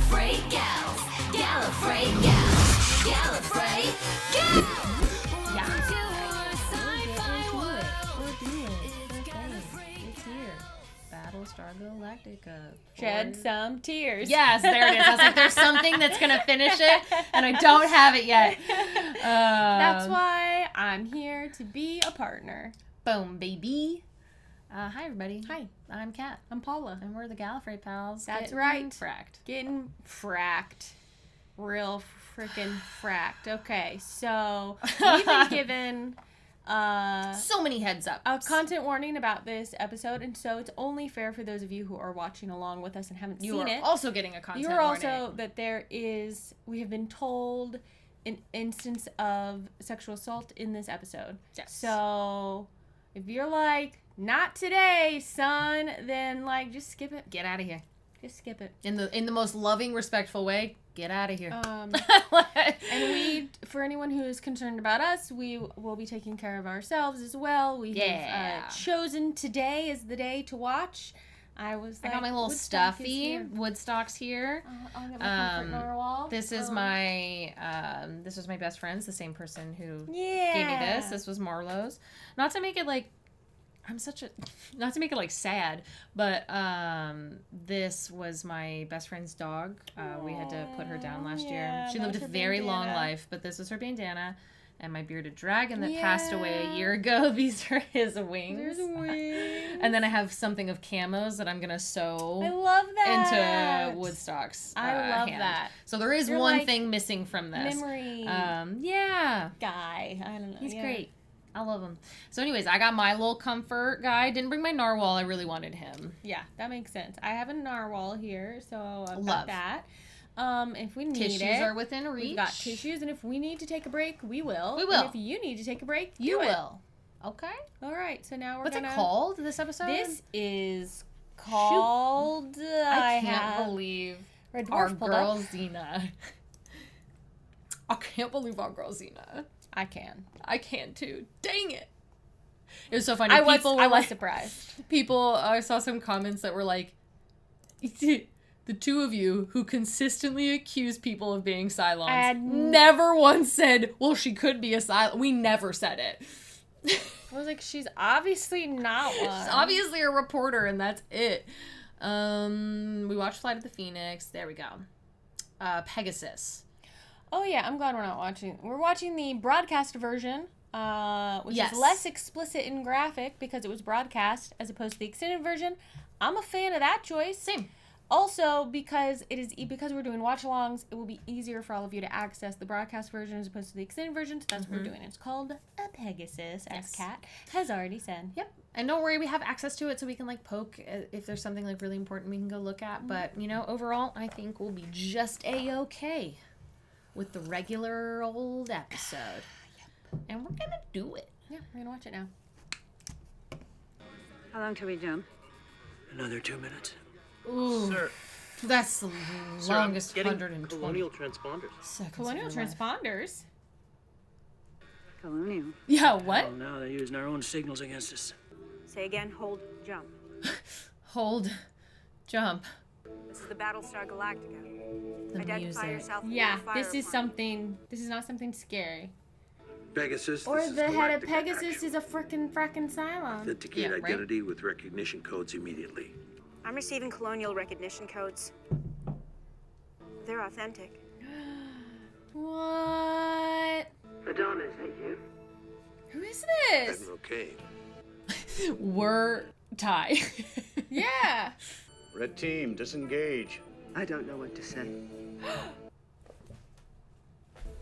Gallifrey gals. Gallifrey gals. Gallifrey gals. Welcome to our sci-fi world. It's here. Battlestar Galactica. Shed some tears. Yes, there it is. I was like, there's something that's going to finish it, and I don't have it yet. That's why I'm here to be a partner. Boom, baby. Hi, everybody. Hi. I'm Kat. I'm Paula. And we're the Gallifrey pals. That's getting right. Fracked. Getting fracked. Real freaking fracked. Okay, so we've been given So many heads up. a content warning about this episode, and so it's only fair for those of you who are watching along with us and haven't You seen are it. also getting a content You're warning. also that we have been told an instance of sexual assault in this episode. Yes. So if you're like, not today, son, then like just skip it. Get out of here. Just skip it. In the most loving, respectful way, get out of here. And we, for anyone who is concerned about us, we will be taking care of ourselves as well. We have chosen today as the day to watch. I got my little Woodstock stuffy. Woodstock's here. I'll get my comfort narwhal. This is my this was my best friend's, the same person who Yeah. gave me this. This was Marlowe's. Not to make it like not to make it like sad, but this was my best friend's dog. We had to put her down last year. She lived a very long life, but this was her bandana. And my bearded dragon that passed away a year ago. These are his wings. There's wings. And then I have something of camos that I'm gonna sew I love that. into Woodstock's I love hand. that. So there is You're one like thing missing from this. Memory Yeah. guy. I don't know. He's great. I love him. So anyways, I got my little comfort guy. Didn't bring my narwhal. I really wanted him. Yeah, that makes sense. I have a narwhal here, so I've Love. got that. If we need Tissues it, are within reach. we've got tissues, and if we need to take a break, we will. We will. And if you need to take a break, You do it. will. Okay. All right, so now we're What's gonna... it called, this episode? This is called... I can't believe Red our Dwarf pulled girl up. Xena. I can't believe our girl Xena. I can. I can too. Dang it. It was so funny. I People was were like, surprised. people, I saw some comments that were like, the two of you who consistently accuse people of being Cylons never once said, well, she could be a Cylon. We never said it. I was like, she's obviously not one. She's obviously a reporter, and that's it. We watched Flight of the Phoenix. There we go. Pegasus. Oh yeah, I'm glad we're not watching. We're watching the broadcast version, which Yes. is less explicit and graphic because it was broadcast as opposed to the extended version. I'm a fan of that choice. Same. Also, because we're doing watch-alongs, it will be easier for all of you to access the broadcast version as opposed to the extended version. So that's what we're doing. It's called a Pegasus, as Kat has already said. Yep. And don't worry, we have access to it so we can like poke if there's something like really important we can go look at. But, you know, overall, I think we'll be just A-okay with the regular old episode. Yep. And we're gonna do it. Yeah, we're gonna watch it now. How long till we jump? Another 2 minutes. Ooh. Sir, That's the longest getting 120 colonial transponders. seconds. Colonial of your life. transponders. Colonial. Yeah, what? Oh, now they're using our own signals against us. Say again, hold, jump. Hold. Jump. This is the Battlestar Galactica. The Identify music. yourself. and Yeah, fire this is upon- something. This is not something scary. Pegasus. Or this is the head of Galactica Pegasus Action. is a frickin' Cylon. Authenticate Yeah, right. identity with recognition codes immediately. I'm receiving colonial recognition codes. They're authentic. What? Madonna, is that you? Who is this? Admiral Cain. We're Ty. Yeah. Red team, disengage. I don't know what to say.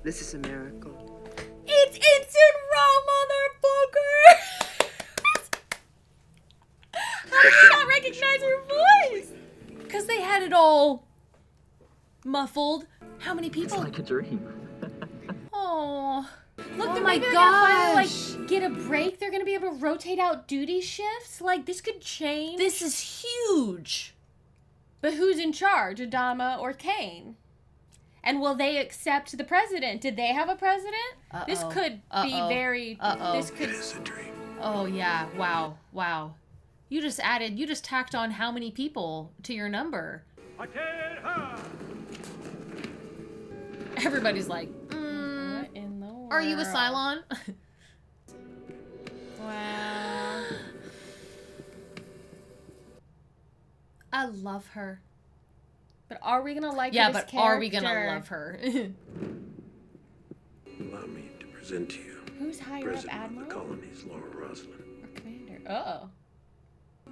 This is a miracle. It's Instant Raw, motherfucker! How did you not recognize her voice? Because they had it all muffled. How many people? It's like a dream. Oh. Look, Oh they're my maybe they're gonna finally, gosh. like, get a break. They're gonna be able to rotate out duty shifts. Like, this could change. This is huge. But who's in charge, Adama or Cain? And will they accept the president? Did they have a president? This Uh-oh. could be Uh-oh. very. Uh-oh. This It could. is a dream. Oh, yeah. Wow. Wow. You just tacked on how many people to your number? Everybody's like, What in the world? are you a Cylon? Wow. I love her. But are we gonna like Yeah, her but as are we gonna character? love her? Allow me to present to you Who's higher up, President of the Admiral colonies, Laura Rosalind. or Commander? Oh.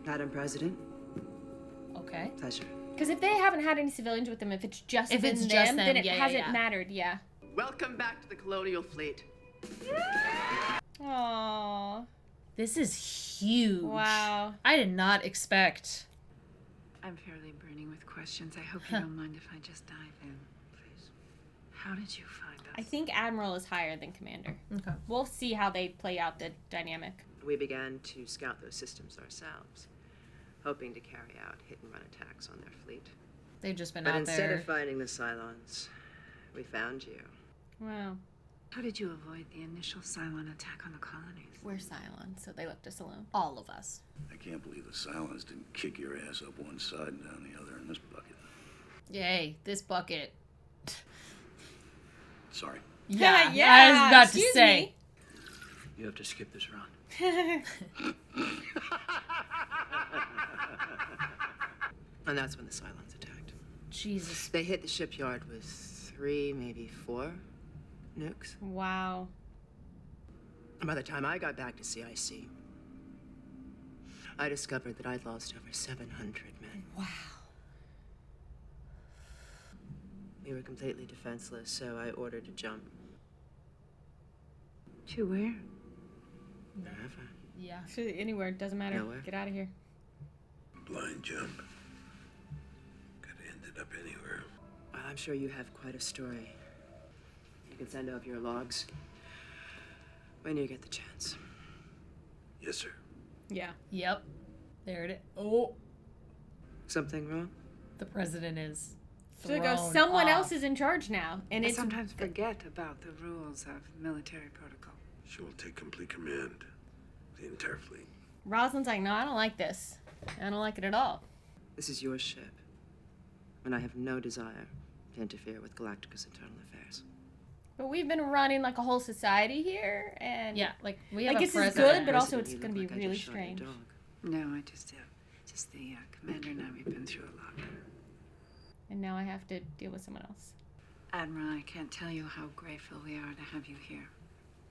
Madam President, Okay. pleasure. Because if they haven't had any civilians with them, if it's just If been it's them, just then them, it yeah, yeah, hasn't yeah. mattered. Yeah. Welcome back to the Colonial Fleet. Aww. This is huge. Wow. I did not expect. I'm fairly burning with questions. I hope you don't mind if I just dive in, please. How did you find us? I think Admiral is higher than Commander. Okay. We'll see how they play out the dynamic. We began to scout those systems ourselves, hoping to carry out hit-and-run attacks on their fleet. They've just been But out instead there. of finding the Cylons, we found you. Wow. How did you avoid the initial Cylon attack on the colonies? We're Cylon, so they left us alone. All of us. I can't believe the Cylons didn't kick your ass up one side and down the other in this bucket. Yay, this bucket. Sorry. Yeah, I Yeah, was about to excuse say. You have to skip this round. And that's when the Cylons attacked. Jesus. They hit the shipyard with 3, maybe 4 nukes. Wow. And by the time I got back to CIC, I discovered that I'd lost over 700 men. Wow. We were completely defenseless, so I ordered a jump. To where? Wherever. Yeah. Anywhere, doesn't matter. Nowhere. Get out of here. Blind jump. Could have ended up anywhere. Well, I'm sure you have quite a story. You can send over your logs when you get the chance. Yes, sir. Yeah. Yep. There it is. Oh, Something wrong? the president is. So it goes, thrown someone off. else is in charge now. And I it's sometimes forget about the rules of military protocol. She will take complete command of the entire fleet. Rosalind's like, no, I don't like this. I don't like it at all. This is your ship, and I have no desire to interfere with Galactica's internal affairs. But we've been running like a whole society here, and Yeah, like we have like a this is president. good, but also President, it's you going look to be like I really just shot your strange. dog. No, I just the commander and I, we've been through a lot. And now I have to deal with someone else. Admiral, I can't tell you how grateful we are to have you here.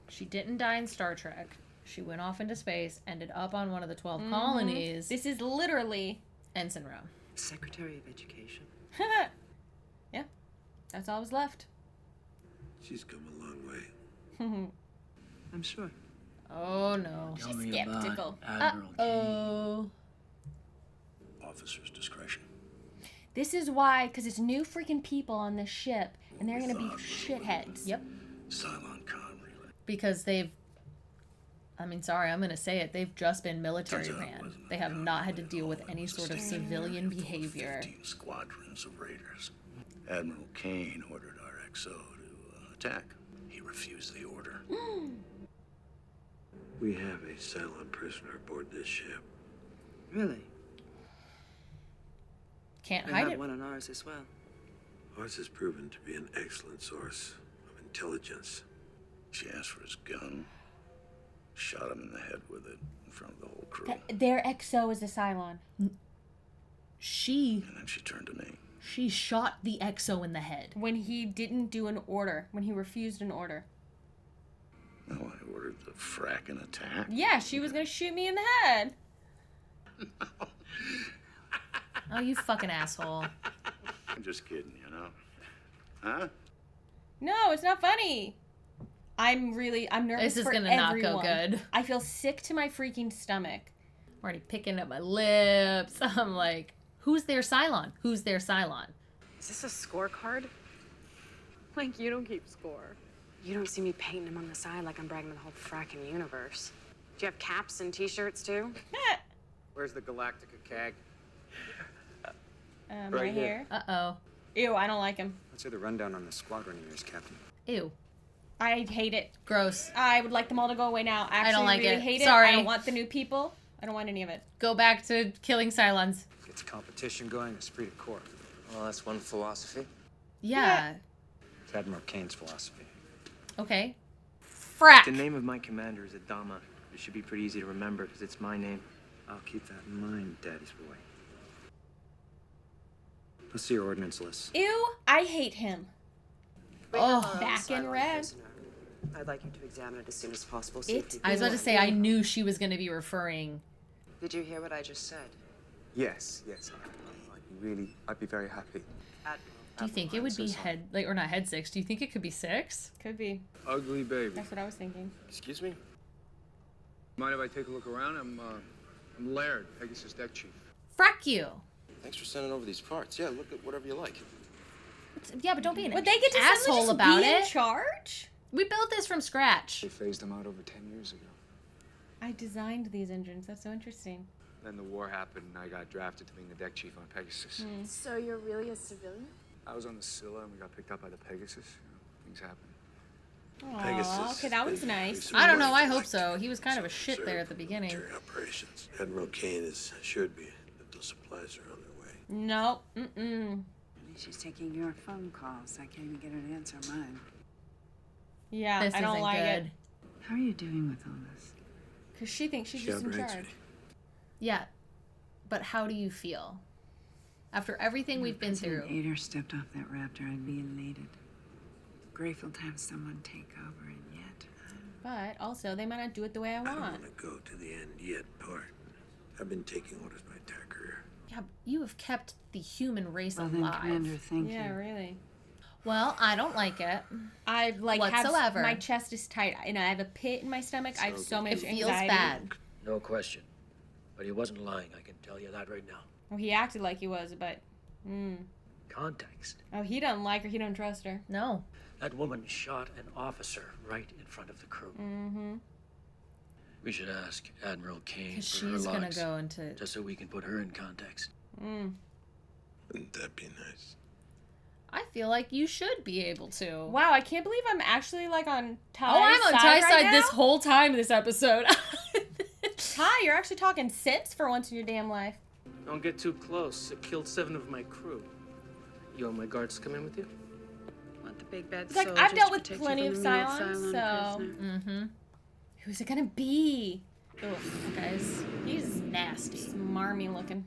She didn't die in Star Trek. She went off into space, ended up on one of the 12 colonies. This is literally, Ensign row. Secretary of Education. yeah, that's all was left. She's come a long way. I'm sure. Oh no. Tell She's me skeptical. about Admiral Cain. Oh. Officer's discretion. This is why, because it's new freaking people on this ship, and they're going to be shitheads. Yep. Cylon con relay. Because they've. I mean, sorry, I'm going to say it. They've just been military Turns out it ran. wasn't They have a not had to con, deal with it any was a sort of staging civilian full of behavior. 15 squadrons of raiders. Admiral Cain ordered our XO to attack. He refused the order. We have a Cylon prisoner aboard this ship. Really? Can't We hide have it. one on ours as well. Ours has proven to be an excellent source of intelligence. She asked for his gun, shot him in the head with it in front of the whole crew. Their XO is a Cylon. She And then she turned to me. shot the XO in the head. When he didn't do an order, when he refused an order. No, I ordered the fracking attack. Yeah, she was going to shoot me in the head. Oh, you fucking asshole. I'm just kidding, you know. Huh? No, it's not funny. I'm nervous This is for gonna not go everyone. good. I feel sick to my freaking stomach. I'm already picking up my lips. I'm like, who's their Cylon? Who's their Cylon? Is this a scorecard? Like, you don't keep score. You don't see me painting him on the side like I'm bragging to the whole fracking universe. Do you have caps and t-shirts, too? Where's the Galactica CAG? My Right here. hair. Uh-oh. Ew, I don't like him. Let's hear the rundown on the squadron of yours, Captain. Ew. I hate it. Gross. I would like them all to go away now. Actually, I don't like really it. hate it. Sorry. I don't want the new people. I don't want any of it. Go back to killing Cylons. Gets competition going, esprit de corps. Well, that's one philosophy. Yeah. It's Admiral Cain's philosophy. Okay. Frack. The name of my commander is Adama. It should be pretty easy to remember because it's my name. I'll keep that in mind, Daddy's boy. Let's see your ordnance list. Ew, I hate him. Oh, back in red. I'd like you to examine it as soon as possible. See if you I was about to say, I knew she was going to be referring. Did you hear what I just said? Yes. I'd be very happy. Do you think it would be or not head 6? Do you think it could be 6? Could be. Ugly baby. That's what I was thinking. Excuse me? Mind if I take a look around? I'm Laird, Pegasus deck chief. Frack you. Thanks for sending over these parts. Yeah, look at whatever you like. Yeah, but don't be an Would they get to asshole just about be it. in charge? We built this from scratch. They phased them out over 10 years ago. I designed these engines. That's so interesting. Then the war happened, and I got drafted to being the deck chief on Pegasus. So you're really a civilian? I was on the Cylon, and we got picked up by the Pegasus. Things happen. Aww, okay, that one's nice. I don't know. I hope so. He was kind of a shit there at the beginning. Operations. Admiral Cain is assured me that the supplies are on their way. Nope. Mm-mm. She's taking your phone calls. I can't even get her to answer mine. Yeah, This I don't isn't like it. good. How are you doing with all this? Because she thinks she's just in charge. Yeah, but how do you feel? After everything we've been through. If Ader stepped off that Raptor, I'd be elated. Grateful to have someone take over, and yet But also, they might not do it the way I I don't want. want to go to the end yet part. I've been taking orders my entire career. Yeah, but you have kept the human race well, then, alive. Commander, thank you. Yeah, really. Well, I don't like it. I like whatsoever. my chest is tight. I I have a pit in my stomach. I have so much It feels anxiety. bad. No question. But he wasn't lying, I can tell you that right now. Well, he acted like he was, but. Context. Oh, he doesn't like her. He don't trust her. No. That woman shot an officer right in front of the crew. Mm-hmm. We should ask Admiral Cain Because for her she's gonna logs, go into. just so we can put her in context. Wouldn't that be nice? I feel like you should be able to. Wow, I can't believe I'm actually like on Ty's Oh, I'm on Ty's right side now? this whole time this episode. Ty, you're actually talking sense for once in your damn life. Don't get too close. It killed 7 of my crew. You want my guards to come in with you? Want the big bad It's like, soldiers I've dealt to with protect you plenty from of the real Cylons, Cylon so. prisoner? Who's it gonna be? Ugh, guys, he's nasty. Smarmy looking.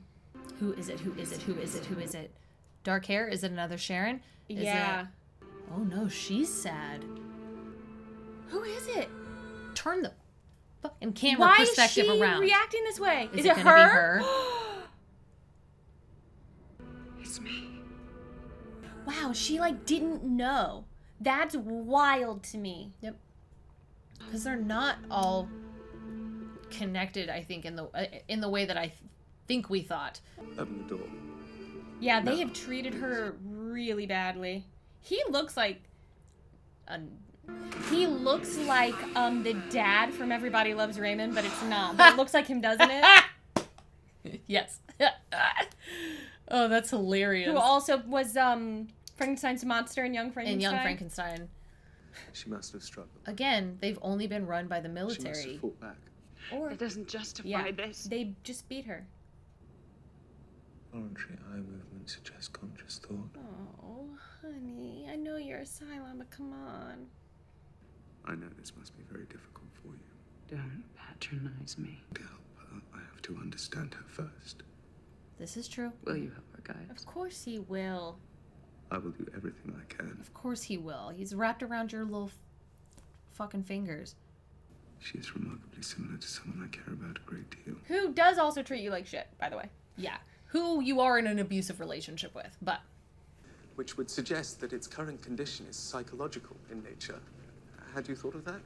Who is it? Who is it? Who is it? Who is it? Dark hair? Is it another Sharon? Is Yeah. it- Oh no, she's sad. Who is it? Turn the fucking camera Why perspective is she around. reacting this way? Is Is it it gonna be her? her? It's me. Wow, she like didn't know. That's wild to me. Yep. Because they're not all connected. I think in the way that I think we thought. Open the door. Yeah, they have treated her really badly. He looks like the dad from Everybody Loves Raymond, but it's not. But it looks like him, doesn't it? Yes. Oh, that's hilarious. Who also was Frankenstein's monster in Young Frankenstein. In Young Frankenstein. She must have struggled. Again, they've only been run by the She must military. have fought back. Or It doesn't justify yeah, this. they just beat her. Voluntary eye movement suggests conscious thought. Oh, honey, I know you're a Cylon, but come on. I know this must be very difficult for you. Don't patronize me. To help her, I have to understand her first. This is true. Will you help her, guys? Of course he will. I will do everything I can. Of course he will. He's wrapped around your little fucking fingers. She is remarkably similar to someone I care about a great deal. Who does also treat you like shit, by the way. Yeah. Who you are in an abusive relationship with, but. Which would suggest that its current condition is psychological in nature. Had you thought of that?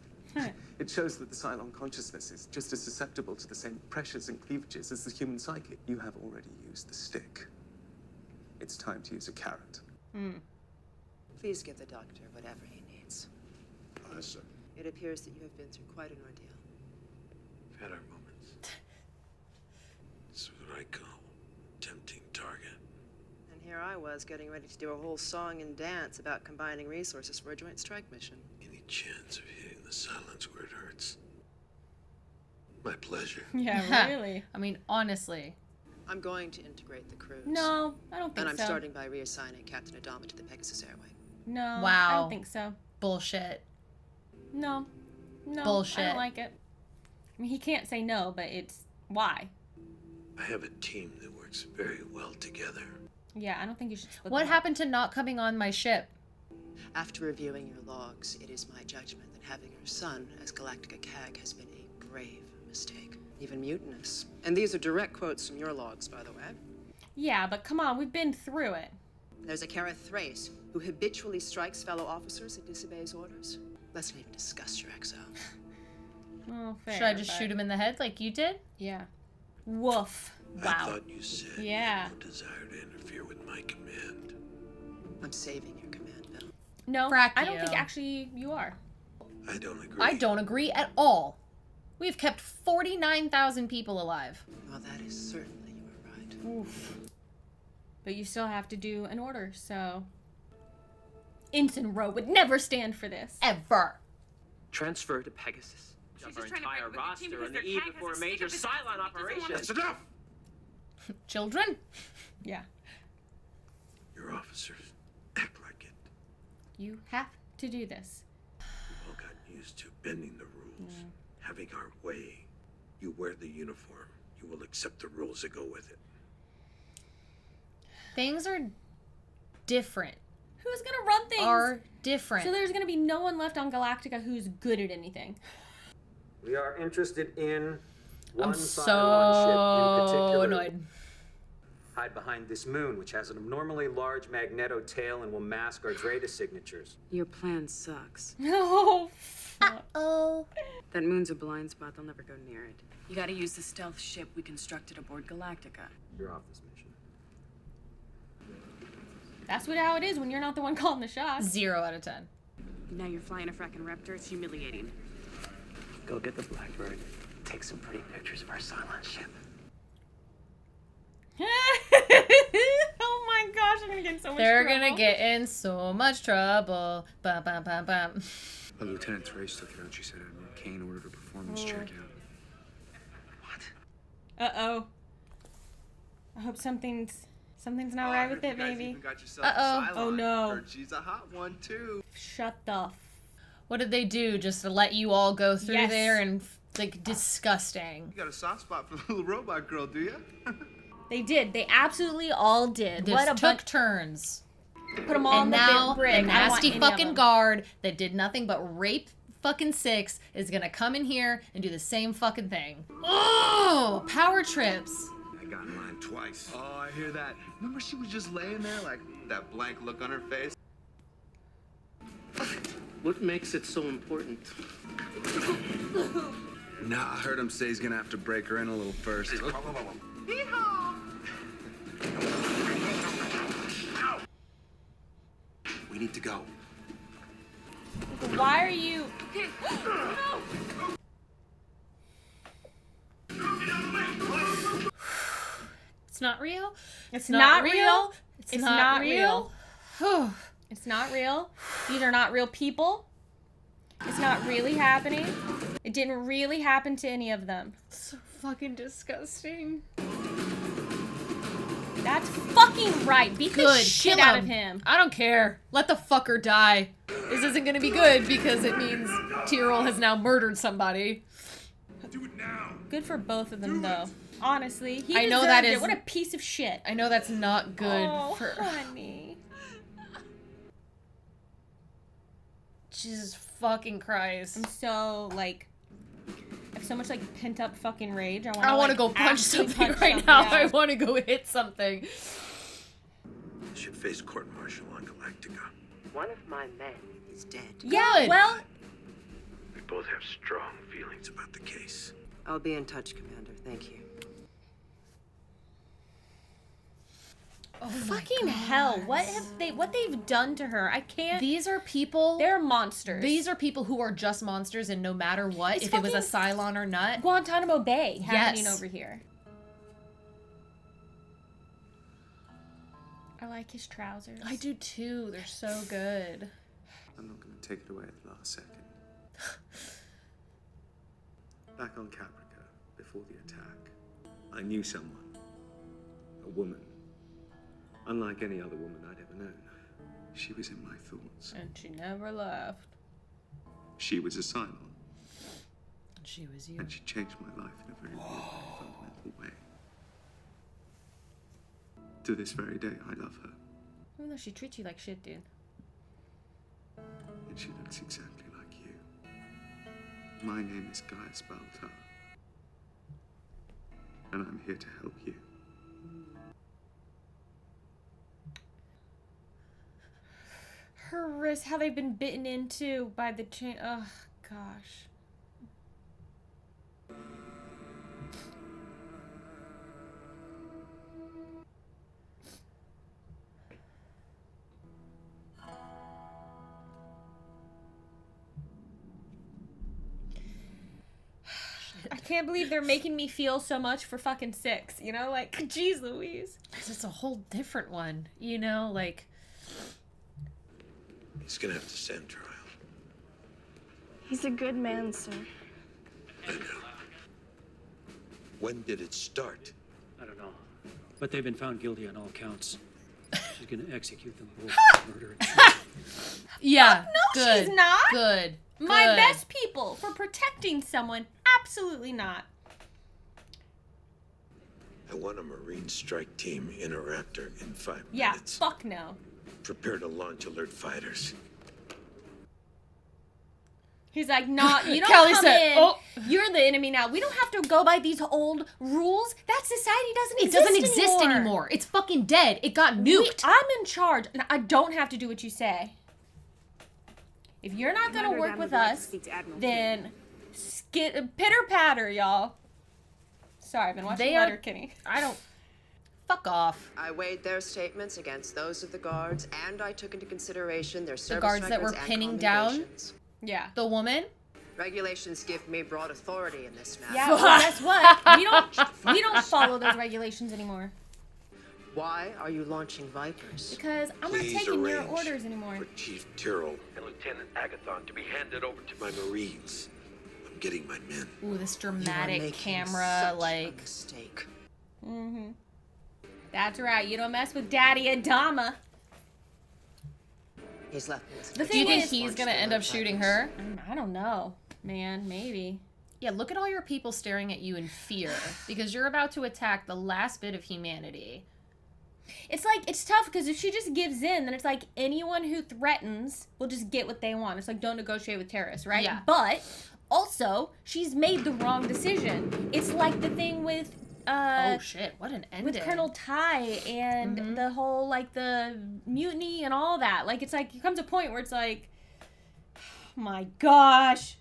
It shows that the Cylon consciousness is just as susceptible to the same pressures and cleavages as the human psyche. You have already used the stick. It's time to use a carrot. Please give the doctor whatever he needs. Aye, sir. It appears that you have been through quite an ordeal. We've had our moments. This is what I call tempting target. And here I was getting ready to do a whole song and dance about combining resources for a joint strike mission. Any chance of hitting the silence where it hurts? My pleasure. Yeah, really. I mean, honestly. I'm going to integrate the crews. No, I don't think And I'm so. starting by reassigning Captain Adama to the Pegasus airway. No. I Wow. don't think so. Bullshit. No. No. Bullshit. I don't like it. I mean, he can't say no, but it's why. I have a team that works very well together. Yeah, I don't think you should split What them up. happened to not coming on my ship? After reviewing your logs, it is my judgment that having your son as Galactica CAG has been a grave mistake, even mutinous. And these are direct quotes from your logs, by the way. Yeah, but come on, we've been through it. There's a Kara Thrace who habitually strikes fellow officers and disobeys orders. Let's not even discuss your exo. Oh, fair. Should I just shoot him in the head like you did? Yeah. Woof. I Wow. thought you said Yeah. you had no desire to interfere with my command. I'm saving your command, Bill. No, Frack I don't you. think actually you are. I don't agree. I don't agree at all. We've kept 49,000 people alive. Well, that is certainly you are right. Oof. But you still have to do an order, so... Ensign Row would never stand for this. Ever. Transfer to Pegasus. She's Our just trying to entire break up the team roster on because the their eve tag before a has a major stick up his ass Cylon and he doesn't operation. want That's enough! Children? Yeah. Your officers act like it. You have to do this. We've all gotten used to bending the rules, having our way. You wear the uniform. You will accept the rules that go with it. Things are different. Who's gonna run things? Are different. So there's gonna be no one left on Galactica who's good at anything. We are interested in I'm one so Cylon ship in particular. annoyed. Hide behind this moon, which has an abnormally large magneto tail and will mask our Drata signatures. Your plan sucks. No. Oh. That moon's a blind spot. They'll never go near it. You gotta use the stealth ship we constructed aboard Galactica. You're off this mission. That's how it is when you're not the one calling the shots. 0 out of 10. Now you're flying a fracking Raptor. It's humiliating. Go get the Blackbird. Take some pretty pictures of our Cylon ship. Oh my gosh, I'm gonna get in so much They're trouble. gonna get in so much trouble. Bum, bum, bum, bum. Lieutenant Thrace took it out. She said Admiral Cain ordered a performance checkout. Uh-oh. I hope something's not right with it, maybe. Uh-oh. Oh no. Heard she's a hot one too. Shut the What did they do? Just to let you all go through Yes. there and like disgusting. You got a soft spot for the little robot girl, do you? They did. They absolutely all did. This What a took bunch. turns. Put them all And in now the big a brig. I don't want nasty any of fucking them. guard that did nothing but rape fucking 6 is gonna come in here and do the same fucking thing. Oh, power trips. I got mine twice. Oh, I hear that. Remember she was just laying there like that blank look on her face? What makes it so important? Nah, I heard him say he's gonna have to break her in a little first. We need to go. Why are you... It's not real. It's not real. It's not real. It's not real. These are not real people. It's not really happening. It didn't really happen to any of them. So fucking disgusting. That's fucking right. Beat the Good. shit Kill out of him. I don't care. Let the fucker die. This isn't gonna be good because it means Tyrell has now murdered somebody. Do it now. Good for both of them, though. Honestly, he I know deserved that it. is- What a piece of shit. I know that's not good Oh, for. honey. Jesus fucking Christ. I'm so like, I have so much like pent up fucking rage. I I want to go punch something right now. I want to go hit something. You should face court-martial on Galactica. One of my men is dead. Yeah, Good. well, We both have strong feelings about the case. I'll be in touch, Commander. Thank you. Oh fucking hell! What they've done to her? I can't. These are people. They're monsters. These are people who are just monsters, and no matter what, It's if it was a Cylon or not, Guantanamo Bay happening Yes. over here. I like his trousers. I do too. They're so good. I'm not going to take it away at the last second. Back on Caprica, before the attack, I knew someone. A woman. Unlike any other woman I'd ever known. She was in my thoughts. And she never left. She was a Cylon. And she was you. And she changed my life in a very real and fundamental way. To this very day, I love her. Even though she treats you like shit, dude. And she looks exactly like you. My name is Gaius Baltar. And I'm here to help you. Her wrists, how they've been bitten into by the chain. Oh, gosh. I can't believe they're making me feel so much for fucking 6, you know? Like, jeez Louise. It's a whole different one, you know? Like... He's gonna have to stand trial. He's a good man, sir. I know. When did it start? I don't know. But they've been found guilty on all counts. She's gonna execute them both for murder and treason. Yeah. No, good. she's not. Good. My Good. best people for protecting someone. Absolutely not. I want a Marine strike team in a Raptor in 5 Yeah, minutes. fuck no. Prepare to launch alert fighters. He's like, nah, you don't Kelly come said, in. "Oh." You're the enemy now. We don't have to go by these old rules. That society doesn't It exist doesn't exist anymore. It's fucking dead. It got nuked. I'm in charge, and I don't have to do what you say. If you're not going to Commander work with Adams us, speaks Admiral then pitter-patter, y'all. Sorry, I've been watching Letterkenny. I don't... Fuck off. I weighed their statements against those of the guards, and I took into consideration their The service guards that were records and pinning down commendations. Yeah. the woman. Regulations give me broad authority in this matter. Yeah, well, guess what? We don't follow those regulations anymore. Why are you launching Vipers? Because I'm Please not taking your arrange orders anymore. for Chief Tyrrell and Lieutenant Agathon to be handed over to my Marines. I'm getting my men. Ooh, this You are dramatic making camera, such like... a mistake. Mm-hmm. That's right. You don't mess with Daddy Adama. He's left me with The Do you thing think is, he's gonna end up shooting her? I don't know, man. Maybe. Yeah, look at all your people staring at you in fear because you're about to attack the last bit of humanity. It's like, it's tough because if she just gives in, then it's like anyone who threatens will just get what they want. It's like, don't negotiate with terrorists, right? Yeah. But also, she's made the wrong decision. It's like the thing with oh shit, what an ending. with Colonel Ty and the whole, like, the mutiny and all that. Like, it's like, it comes a point where it's like, oh my gosh.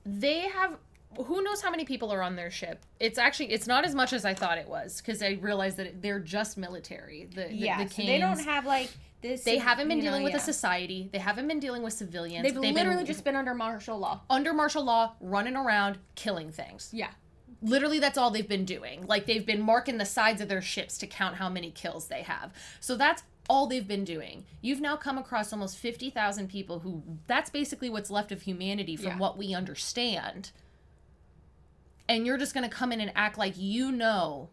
They have, who knows how many people are on their ship. It's actually, it's not as much as I thought it was because I realized that they're just military. The So they don't have, like, this. They haven't been you know, dealing with yeah. a society. They haven't been dealing with civilians. They've literally just been under martial law. Under martial law, running around, killing things. Yeah. Literally, that's all they've been doing. Like, they've been marking the sides of their ships to count how many kills they have. So that's all they've been doing. You've now come across almost 50,000 people who, that's basically what's left of humanity from what we understand. And you're just going to come in and act like you know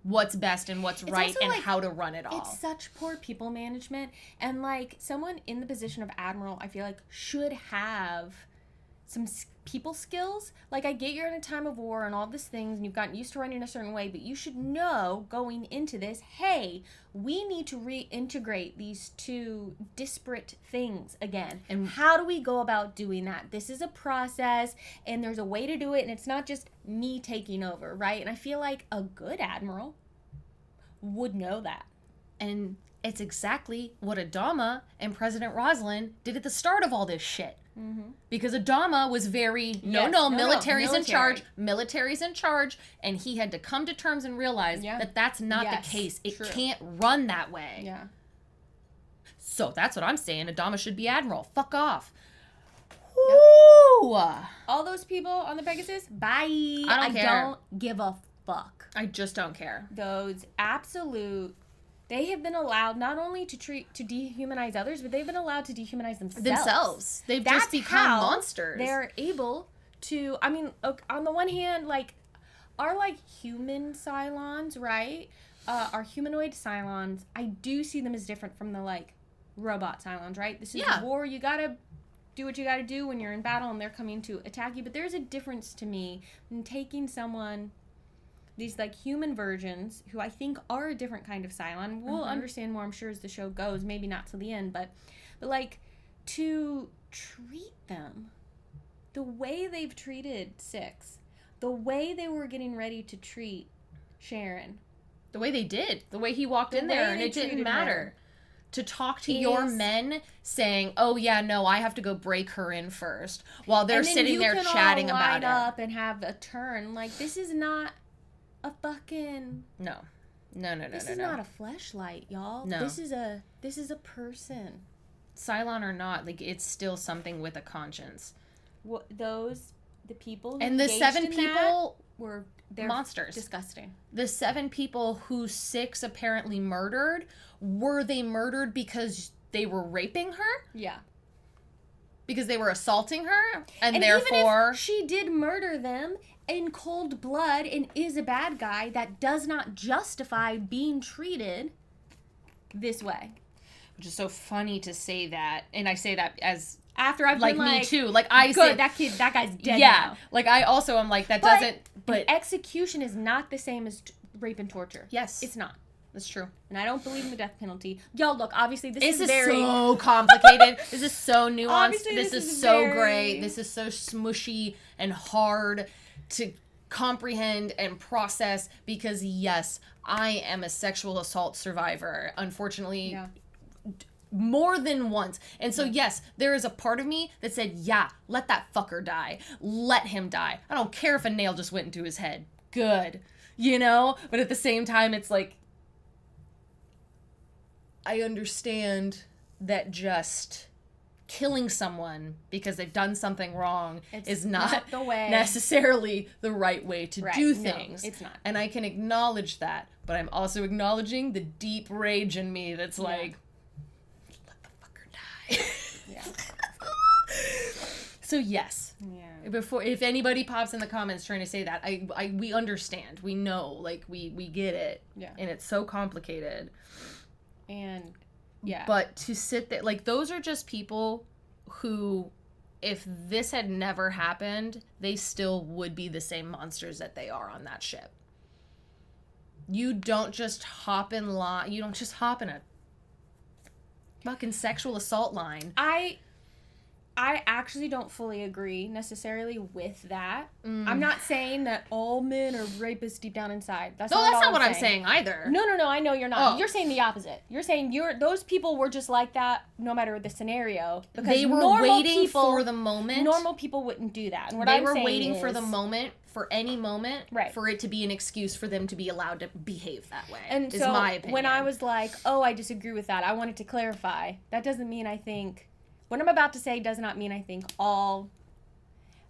what's best and what's right and like, how to run it all. It's such poor people management. And, like, someone in the position of Admiral, I feel like, should have some people skills. Like, I get you're in a time of war and all these things, and you've gotten used to running a certain way, but you should know going into this, hey, we need to reintegrate these two disparate things again. And how do we go about doing that? This is a process, and there's a way to do it, and it's not just me taking over, right? And I feel like a good admiral would know that. And it's exactly what Adama and President Roslin did at the start of all this shit. Mm-hmm. Because Adama was very, military's in charge, military's in charge, and he had to come to terms and realize that that's not the case. It can't run that way. Yeah. So that's what I'm saying. Adama should be admiral. Fuck off. Ooh. All those people on the Pegasus, bye. I don't care. Don't give a fuck. I just don't care. Those absolute... They have been allowed not only to dehumanize others, but they've been allowed to dehumanize themselves. They've That's just become how monsters. They're able to, I mean, on the one hand, like, our, like, human Cylons, right? Our humanoid Cylons, I do see them as different from the, like, robot Cylons, right? This is Yeah. war. You gotta do what you gotta do when you're in battle and they're coming to attack you. But there's a difference to me in taking someone, these like human versions, who I think are a different kind of Cylon. We'll understand more, I'm sure, as the show goes. Maybe not till the end, but like to treat them the way they've treated Six, the way they were getting ready to treat Sharon, the way they did, the way he walked in there and it didn't matter. To talk to your men saying, oh yeah, no, I have to go break her in first, while they're sitting there chatting about it. Up and have a turn. Like, this is not a fucking... No. This is not a fleshlight, y'all. No. This is a person. Cylon or not, like, it's still something with a conscience. The people who and the 7 people were monsters. Disgusting. The 7 people who 6 apparently murdered, were they murdered because they were raping her? Yeah. Because they were assaulting her? And even therefore... if she did murder them in cold blood and is a bad guy, that does not justify being treated this way. Which is so funny to say that. And I say that as... After I've like been like, me too. Like I good, say, that guy's dead. Yeah. Now. Like I also am like that doesn't. But execution is not the same as rape and torture. Yes, it's not. That's true. And I don't believe in the death penalty. Y'all, look, obviously this is very so complicated. This is so nuanced. Obviously, this this is is so very... gray. This is so smushy and hard to comprehend and process. Because yes, I am a sexual assault survivor. Unfortunately. Yeah. More than once. And so, yes, there is a part of me that said, yeah, let that fucker die. Let him die. I don't care if a nail just went into his head. Good. You know? But at the same time, it's like, I understand that just killing someone because they've done something wrong is not the way. Necessarily the right way to do No, things. it's not. And I can acknowledge that. But I'm also acknowledging the deep rage in me that's like, yeah. So yes. Yeah. Before, if anybody pops in the comments trying to say that, we understand, we know, like we get it. Yeah. And it's so complicated. And yeah. But to sit there, like those are just people who, if this had never happened, they still would be the same monsters that they are on that ship. You don't just hop in line. You don't just hop in a fucking sexual assault line. I actually don't fully agree necessarily with that. I'm not saying that all men are rapists deep down inside. That's not what I'm saying either. No, I know you're not. Oh. You're saying the opposite. You're saying those people were just like that no matter the scenario. Because They were waiting for the moment. Normal people wouldn't do that. And what They I'm were saying waiting is, for the moment, for any moment, right, for it to be an excuse for them to be allowed to behave that way. And is so my opinion. when I was like, oh, I disagree with that, I wanted to clarify. That doesn't mean I think... What I'm about to say does not mean I think all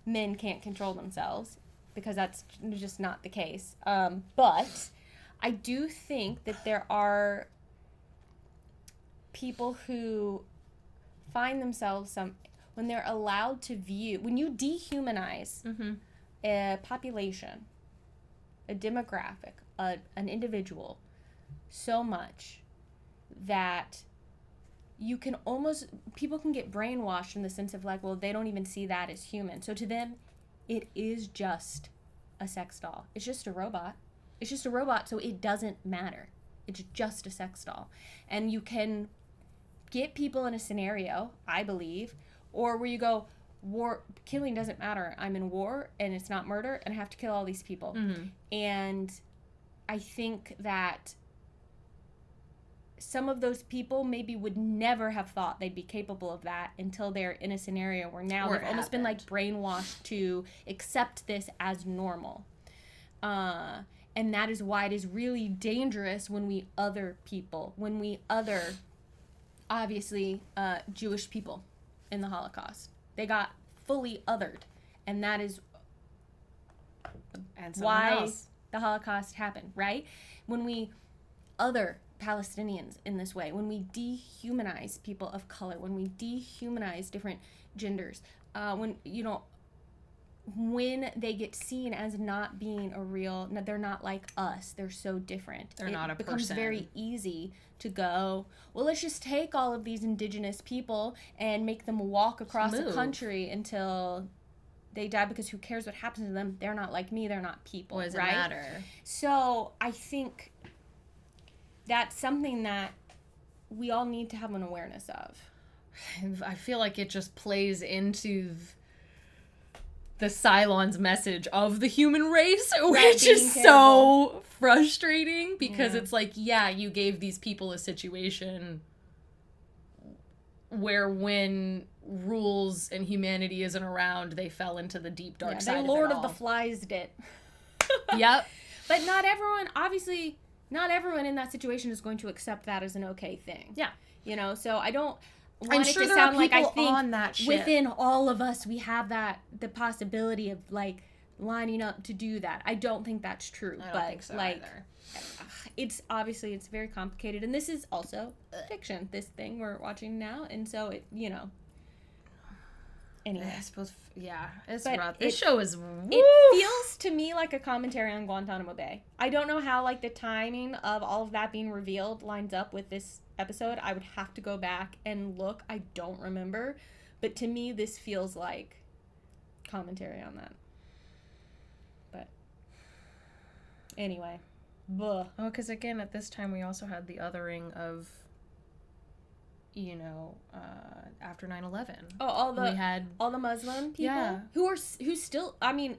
men can't control themselves, because that's just not the case. But I do think that there are people who find themselves when they're allowed to view, when you dehumanize a population, a demographic, an individual so much that you can people can get brainwashed in the sense of like, well, they don't even see that as human. So to them, it is just a sex doll. It's just a robot. It's just a robot, so it doesn't matter. It's just a sex doll. And you can get people in a scenario, I believe, or where you go, killing doesn't matter. I'm in war, and it's not murder, and I have to kill all these people. And I think that some of those people maybe would never have thought they'd be capable of that until they're in a scenario where now they've almost been like brainwashed to accept this as normal. And that is why it is really dangerous when we other people, obviously, Jewish people in the Holocaust. They got fully othered. And that is why the Holocaust happened, right? When we other Palestinians in this way, when we dehumanize people of color, when we dehumanize different genders, when, when they get seen as not being a real, they're not like us, they're so different. They're not a becomes person. very easy to go, well, let's just take all of these indigenous people and make them walk across the move. country until they die, because who cares what happens to them? They're not like me, they're not people, What does right? it matter? So I think that's something that we all need to have an awareness of. I feel like it just plays into the Cylon's message of the human race, which being is terrible. so frustrating, because Yeah. it's like, yeah, you gave these people a situation where when rules and humanity isn't around, they fell into the deep dark side They of Lord it of the all. Flies did. Yep. But not everyone, obviously, not everyone in that situation is going to accept that as an okay thing. Yeah. You know, so I don't I'm want it sure to there sound are like I people think on that ship. within all of us we have the possibility of like lining up to do that. I don't think that's true. I don't but think so like either. it's obviously it's very complicated, and this is also fiction, this thing we're watching now, and so it, you know. Anyway, I suppose, yeah, it's But rough. This show is, woo! it feels to me like a commentary on Guantanamo Bay. I don't know how like the timing of all of that being revealed lines up with this episode. I would have to go back and look. I don't remember, but to me this feels like commentary on that. But anyway, Oh, because again, at this time we also had the othering of, you know, after 9/11. oh, all we had the Muslim people, Yeah. who still. I mean,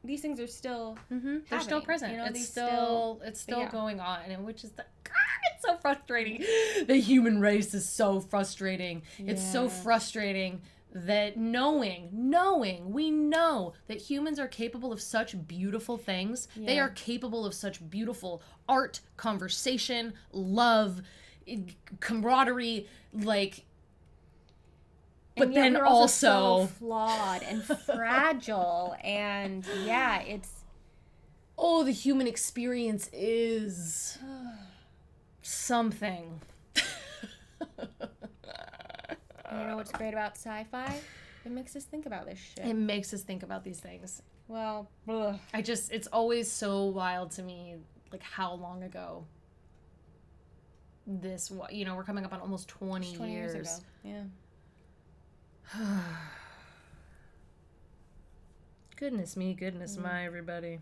these things are still. They're still happening, present. you know, It's these still yeah. going on, and which is it's so frustrating. The human race is so frustrating. It's so Yeah. frustrating that we know that humans are capable of such beautiful things. They Yeah. are capable of such beautiful art, conversation, love, camaraderie, like. But And yet then we're also so flawed and fragile, and yeah, it's the human experience is something. you know what's great about sci-fi? It makes us think about this shit. It makes us think about these things. Well, ugh. It's always so wild to me, like how long ago this was. You know, we're coming up on almost 20 years ago. Yeah. Goodness me, goodness my, everybody.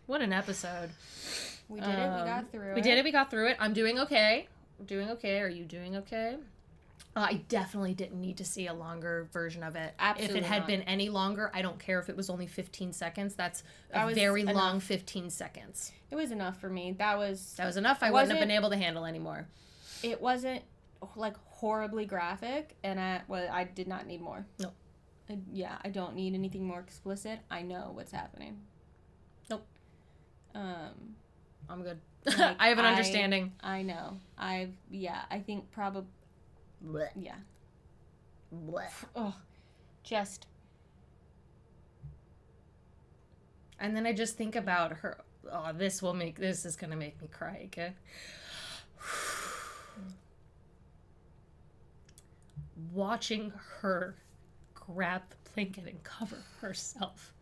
What an episode. We did it. We got through it. We did it. We got through it. I'm doing okay. I'm doing okay. Are you doing okay? I definitely didn't need to see a longer version of it. Absolutely If it had not. been any longer, I don't care if it was only 15 seconds. That's That a was very enough. long 15 seconds. It was enough for me. That was enough. I wouldn't have been able to handle anymore. It wasn't like horribly graphic, and I did not need more. No. I don't need anything more explicit. I know what's happening. Nope. I'm good. Like, I have an understanding. I know. I think probably. Yeah. Oh, just. And then I just think about her. Oh, this is gonna make me cry again. Watching her grab the blanket and cover herself.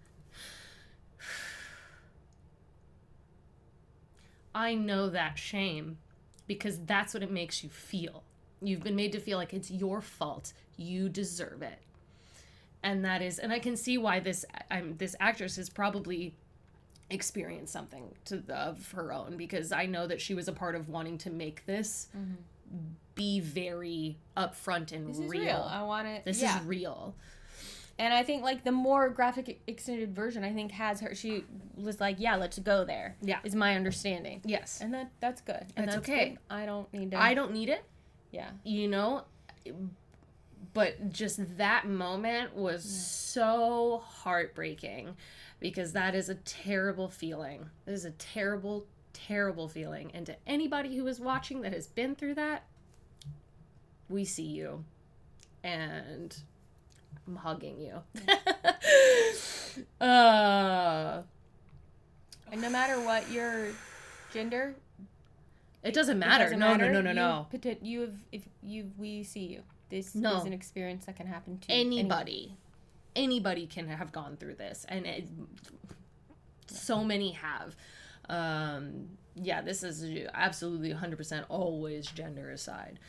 I know that shame because that's what it makes you feel. You've been made to feel like it's your fault. You deserve it. And I can see why this actress has probably experienced something of her own, because I know that she was a part of wanting to make this be very upfront and This is real. real. I want it. This is real. And I think like the more graphic extended version, I think has her. She was like, "Yeah, let's go there." Yeah, is my understanding. Yes, and that's good. And that's okay. Good. I don't need to. I don't need it. Yeah, you know. But just that moment was so heartbreaking, because that is a terrible feeling. It is a terrible, terrible feeling. And to anybody who is watching that has been through that, we see you. And I'm hugging you. And no matter what your gender, it doesn't matter. No. We see you. This No. is an experience that can happen to anybody. anybody can have gone through this, and so many have. Yeah, this is absolutely 100% always gender aside.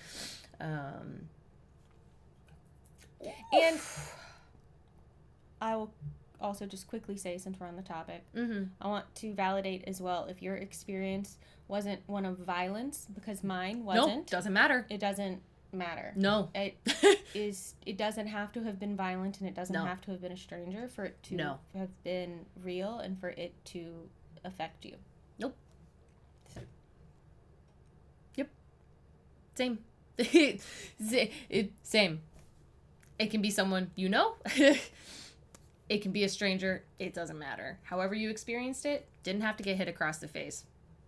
And I will also just quickly say, since we're on the topic, I want to validate as well if your experience wasn't one of violence, because mine wasn't. No, doesn't matter. It doesn't matter. No. It doesn't have to have been violent, and it doesn't have to have been a stranger for it to have been real and for it to affect you. Nope. Yep. Same. Same. It can be someone you know. It can be a stranger. It doesn't matter. However you experienced it, didn't have to get hit across the face.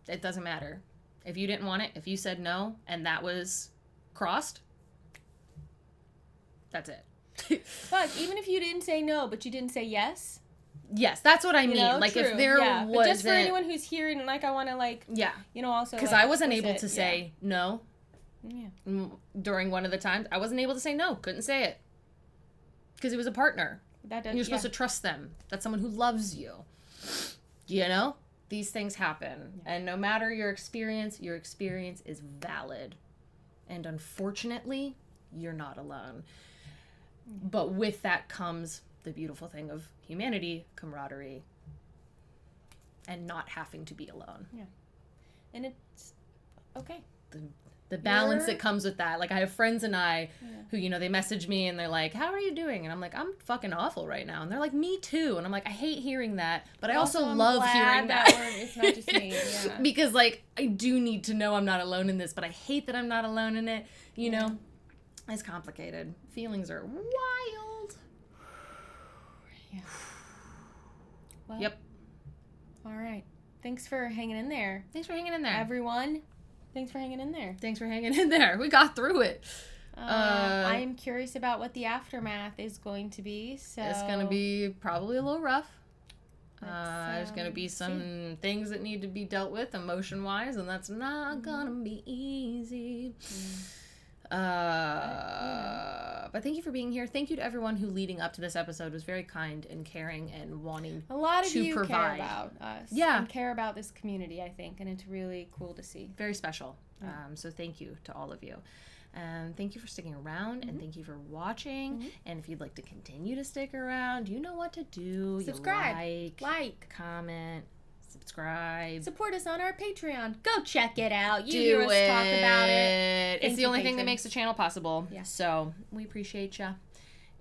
It doesn't matter. If you didn't want it, if you said no, and that was crossed, that's it. Fuck, even if you didn't say no, but you didn't say yes. Yes, that's what I mean. Like, true. if there wasn't... But just for anyone who's hearing, like, I want to, like... Yeah. You know, also... Because like, I wasn't able to say no. Yeah. During one of the times, I wasn't able to say no. Couldn't say it. Because it was a partner. You're supposed to trust them. That's someone who loves you. You know? These things happen. And no matter your experience is valid. And unfortunately, you're not alone. But with that comes the beautiful thing of humanity, camaraderie, and not having to be alone. Yeah. And it's okay. The balance that comes with that. Like, I have friends and I who, you know, they message me and they're like, how are you doing? And I'm like, I'm fucking awful right now. And they're like, me too. And I'm like, I hate hearing that, but I also love hearing that. It's not just me. Yeah. Because, like, I do need to know I'm not alone in this, but I hate that I'm not alone in it. You know, it's complicated. Feelings are wild. Yeah. Well, yep. All right. Thanks for hanging in there. Thanks for hanging in there. Everyone. Thanks for hanging in there. Thanks for hanging in there. We got through it. I am curious about what the aftermath is going to be. So it's going to be probably a little rough. There's going to be some things that need to be dealt with emotion-wise, and that's not going to be easy. But thank you for being here. Thank you to everyone who leading up to this episode was very kind and caring and wanting a lot of to you provide. Care about us. Yeah. And care about this community, I think, and it's really cool to see. Very special. So thank you to all of you. And thank you for sticking around, and thank you for watching. And if you'd like to continue to stick around, you know what to do. Subscribe. You like, comment, subscribe. Support us on our Patreon. Go check it out. You hear us talk about it. It's the only thing that makes the channel possible. Yeah. So we appreciate ya.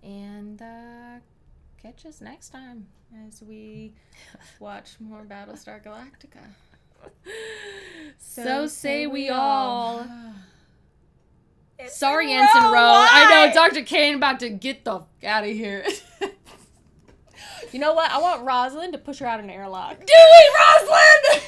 And catch us next time as we watch more Battlestar Galactica. So say we all. Sorry, Row, Ensign Rowe. why? I know, Dr. Cain about to get the f out of here. You know what? I want Rosalind to push her out an airlock. Do it, Rosalind!